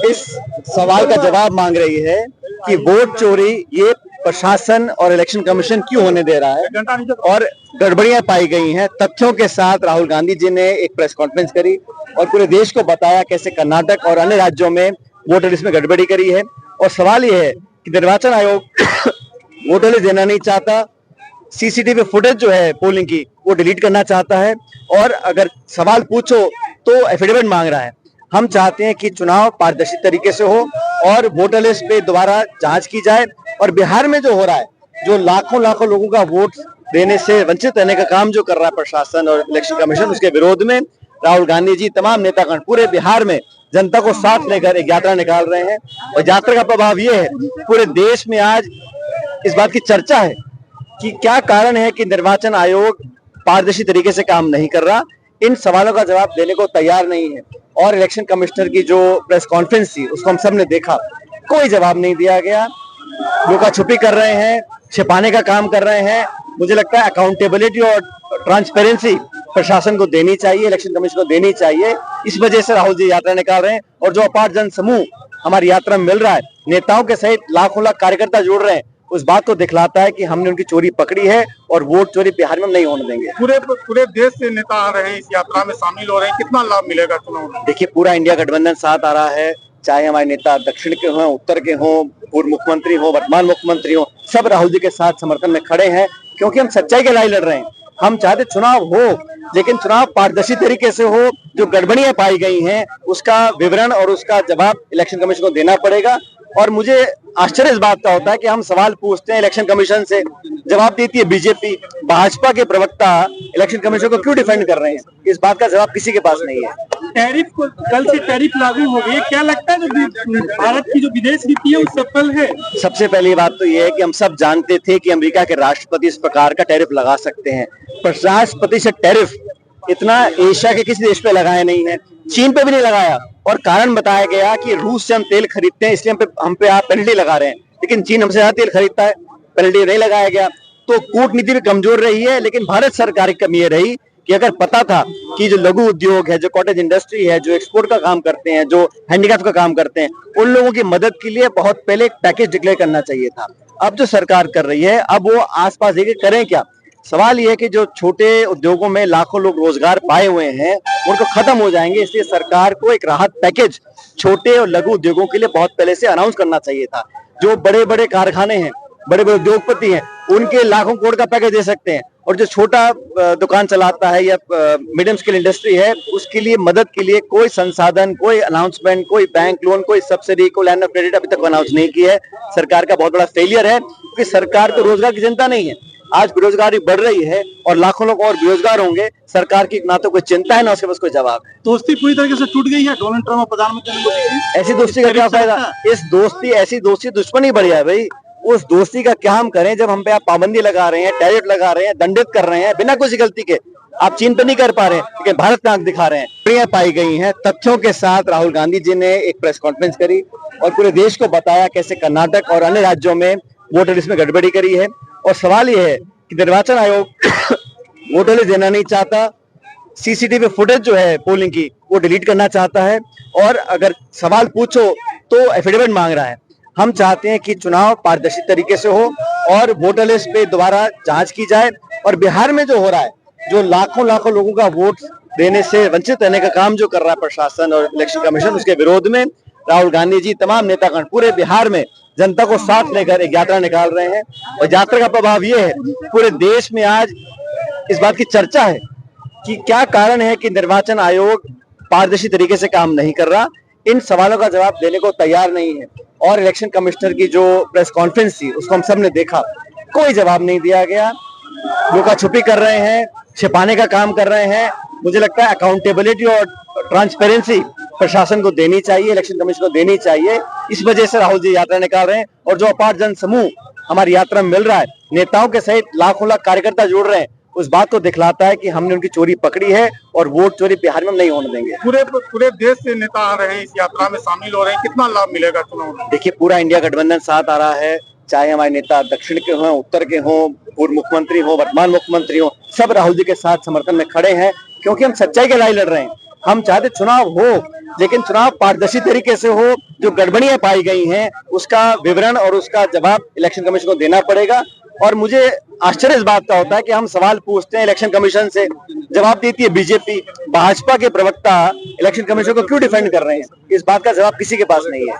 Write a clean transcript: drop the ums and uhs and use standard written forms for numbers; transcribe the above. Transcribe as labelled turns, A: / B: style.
A: इस सवाल का जवाब मांग रही है कि वोट चोरी ये प्रशासन और इलेक्शन कमीशन क्यों होने दे रहा है और गड़बड़ियां पाई गई हैं। तथ्यों के साथ राहुल गांधी जी ने एक प्रेस कॉन्फ्रेंस करी और पूरे देश को बताया कैसे कर्नाटक और अन्य राज्यों में वोटर लिस्ट में गड़बड़ी करी है। और सवाल यह है कि निर्वाचन आयोग वोटर लिस्ट देना नहीं चाहता, सीसीटीवी फुटेज जो है पोलिंग की वो डिलीट करना चाहता है और अगर सवाल पूछो तो एफिडेविट मांग रहा है। हम चाहते हैं कि चुनाव पारदर्शी तरीके से हो और वोटर लिस्ट पे दोबारा जांच की जाए। और बिहार में जो हो रहा है, जो लाखों लाखों लोगों का वोट देने से वंचित रहने का काम जो कर रहा है प्रशासन और इलेक्शन कमीशन, उसके विरोध में राहुल गांधी जी तमाम नेतागण पूरे बिहार में जनता को साथ लेकर एक यात्रा निकाल रहे हैं। और यात्रा का प्रभाव ये है, पूरे देश में आज इस बात की चर्चा है कि क्या कारण है कि निर्वाचन आयोग पारदर्शी तरीके से काम नहीं कर रहा। इन सवालों का जवाब देने को तैयार नहीं है और इलेक्शन कमिश्नर की जो प्रेस कॉन्फ्रेंस थी उसको हम सब ने देखा, कोई जवाब नहीं दिया गया। लुका छुपी कर रहे हैं, छिपाने का काम कर रहे हैं। मुझे लगता है अकाउंटेबिलिटी और ट्रांसपेरेंसी प्रशासन को देनी चाहिए, इलेक्शन कमीशन को देनी चाहिए। इस वजह से राहुल जी यात्रा निकाल रहे हैं और जो अपार जन समूह हमारी यात्रा में मिल रहा है, नेताओं के सहित लाखों लाख कार्यकर्ता जुड़ रहे हैं, उस बात को दिखलाता है कि हमने उनकी चोरी पकड़ी है और वोट चोरी बिहार में नहीं होने देंगे।
B: पूरे देश से नेता आ रहे हैं, इस यात्रा में शामिल हो रहे हैं, कितना लाभ मिलेगा चुनाव में?
A: देखिए, पूरा इंडिया गठबंधन साथ आ रहा है, चाहे हमारे नेता दक्षिण के हों, उत्तर के हों, पूर्व मुख्यमंत्री हो, वर्तमान मुख्यमंत्री हो, सब राहुल जी के साथ समर्थन में खड़े हैं क्योंकि हम सच्चाई के लड़ाई लड़ रहे हैं। हम चाहते चुनाव हो, लेकिन चुनाव पारदर्शी तरीके से हो। जो गड़बड़ियां पाई गई हैं उसका विवरण और उसका जवाब इलेक्शन कमीशन को देना पड़ेगा। और मुझे आश्चर्य इस बात का होता है कि हम सवाल पूछते हैं इलेक्शन कमीशन से, जवाब देती है बीजेपी। भाजपा के प्रवक्ता इलेक्शन कमीशन को क्यों डिफेंड कर रहे हैं, इस बात का जवाब किसी के पास नहीं है।
B: टैरिफ को कल से टैरिफ लागू हो गई, क्या लगता है जो भारत की जो विदेश नीति है वो सफल है?
A: सबसे पहली बात तो यह है कि हम सब जानते थे कि अमेरिका के राष्ट्रपति इस प्रकार का टैरिफ लगा सकते हैं। 50% टैरिफ इतना एशिया के किसी देश पे लगाया नहीं है, चीन पे भी नहीं लगाया। और कारण बताया गया कि रूस से हम तेल खरीदते हैं इसलिए हम पे आप पेनल्टी लगा रहे हैं, लेकिन चीन हमसे ज्यादा तेल खरीदता है, पेनल्टी नहीं लगाया गया। तो कूटनीति भी कमजोर रही है। लेकिन भारत सरकार की कमी ये रही कि अगर पता था कि जो लघु उद्योग है, जो कॉटेज इंडस्ट्री है, जो एक्सपोर्ट का काम करते हैं, जो हैंडीक्राफ्ट का काम करते हैं, उन लोगों की मदद के लिए बहुत पहले एक पैकेज डिक्लेयर करना चाहिए था। अब जो सरकार कर रही है, अब वो आसपास देखे करें क्या। सवाल यह है कि जो छोटे उद्योगों में लाखों लोग रोजगार पाए हुए हैं उनको खत्म हो जाएंगे, इसलिए सरकार को एक राहत पैकेज छोटे और लघु उद्योगों के लिए बहुत पहले से अनाउंस करना चाहिए था। जो बड़े बड़े कारखाने हैं, बड़े बड़े उद्योगपति हैं, उनके लाखों करोड़ का पैकेज दे सकते हैं। और जो छोटा दुकान चलाता है या मीडियम स्केल इंडस्ट्री है, उसके लिए मदद के लिए कोई संसाधन, कोई अनाउंसमेंट, कोई बैंक लोन, कोई सब्सिडी, कोई लाइन ऑफ क्रेडिट अभी तक अनाउंस नहीं किया है। सरकार का बहुत बड़ा फेलियर है क्योंकि सरकार तो रोजगार की चिंता नहीं है। आज बेरोजगारी बढ़ रही है और लाखों लोग और बेरोजगार होंगे। सरकार की ना तो कोई चिंता है ना उसके पास कोई जवाब है।
B: दोस्ती पूरी तरीके से टूट गई है डोनाल्ड ट्रम्प और प्रधानमंत्री मोदी की।
A: ऐसी दोस्ती का क्या फायदा? ऐसी दोस्ती दुश्मनी बढ़िया है भाई। उस दोस्ती का क्या हम करें जब हम पे आप पाबंदी लगा रहे हैं, टैरिफ लगा रहे हैं, दंडित कर रहे हैं बिना किसी गलती के। आप चीन पे नहीं कर पा रहे हैं लेकिन भारत में आंख दिखा रहे हैं। गड़बड़ियां पाई गई हैं। तथ्यों के साथ राहुल गांधी जी ने एक प्रेस कॉन्फ्रेंस करी और पूरे देश को बताया कैसे कर्नाटक और अन्य राज्यों में वोटर लिस्ट में गड़बड़ी करी है। और सवाल यह है कि निर्वाचन आयोग वोटर लिस्ट देना नहीं चाहता, सीसीटीवी फुटेज जो है पोलिंग की वो डिलीट करना चाहता है और अगर सवाल पूछो तो एफिडेविट मांग रहा है। हम चाहते हैं कि चुनाव पारदर्शी तरीके से हो और वोटर लिस्ट पे दोबारा जांच की जाए। और बिहार में जो हो रहा है, जो लाखों लाखों लोगों का वोट देने से वंचित रहने का काम जो कर रहा है प्रशासन और इलेक्शन कमीशन, उसके विरोध में राहुल गांधी जी तमाम नेतागण पूरे बिहार में जनता को साथ लेकर एक यात्रा निकाल रहे हैं। और यात्रा का प्रभाव ये है, पूरे देश में आज इस बात की चर्चा है कि क्या कारण है कि निर्वाचन आयोग पारदर्शी तरीके से काम नहीं कर रहा। इन सवालों का जवाब देने को तैयार नहीं है और इलेक्शन कमिश्नर की जो प्रेस कॉन्फ्रेंस थी उसको हम सब ने देखा, कोई जवाब नहीं दिया गया। लुका छुपी कर रहे हैं, छिपाने का काम कर रहे हैं। मुझे लगता है अकाउंटेबिलिटी और ट्रांसपेरेंसी प्रशासन को देनी चाहिए, इलेक्शन कमीशन को देनी चाहिए। इस वजह से राहुल जी यात्रा निकाल रहे हैं और जो अपार जन समूह हमारी यात्रा में मिल रहा है, नेताओं के सहित लाखों लाख कार्यकर्ता जुड़ रहे हैं, उस बात को दिखलाता है कि हमने उनकी चोरी पकड़ी है और वोट चोरी बिहार में नहीं होने देंगे।
B: पूरे देश से नेता आ रहे हैं, इस यात्रा में शामिल हो रहे हैं, कितना लाभ मिलेगा चुनाव में?
A: देखिए, पूरा इंडिया गठबंधन साथ आ रहा है, चाहे हमारे नेता दक्षिण के हों, उत्तर के हों, पूर्व मुख्यमंत्री हो, वर्तमान मुख्यमंत्री हो, सब राहुल जी के साथ समर्थन में खड़े हैं क्योंकि हम सच्चाई की लड़ाई लड़ रहे हैं। हम चाहते चुनाव हो, लेकिन चुनाव पारदर्शी तरीके से हो। जो गड़बड़ियां पाई गई हैं उसका विवरण और उसका जवाब इलेक्शन कमीशन को देना पड़ेगा। और मुझे आश्चर्य इस बात का होता है कि हम सवाल पूछते हैं इलेक्शन कमीशन से, जवाब देती है बीजेपी। भाजपा के प्रवक्ता इलेक्शन कमीशन को क्यों डिफेंड कर रहे हैं, इस बात का जवाब किसी के पास नहीं है।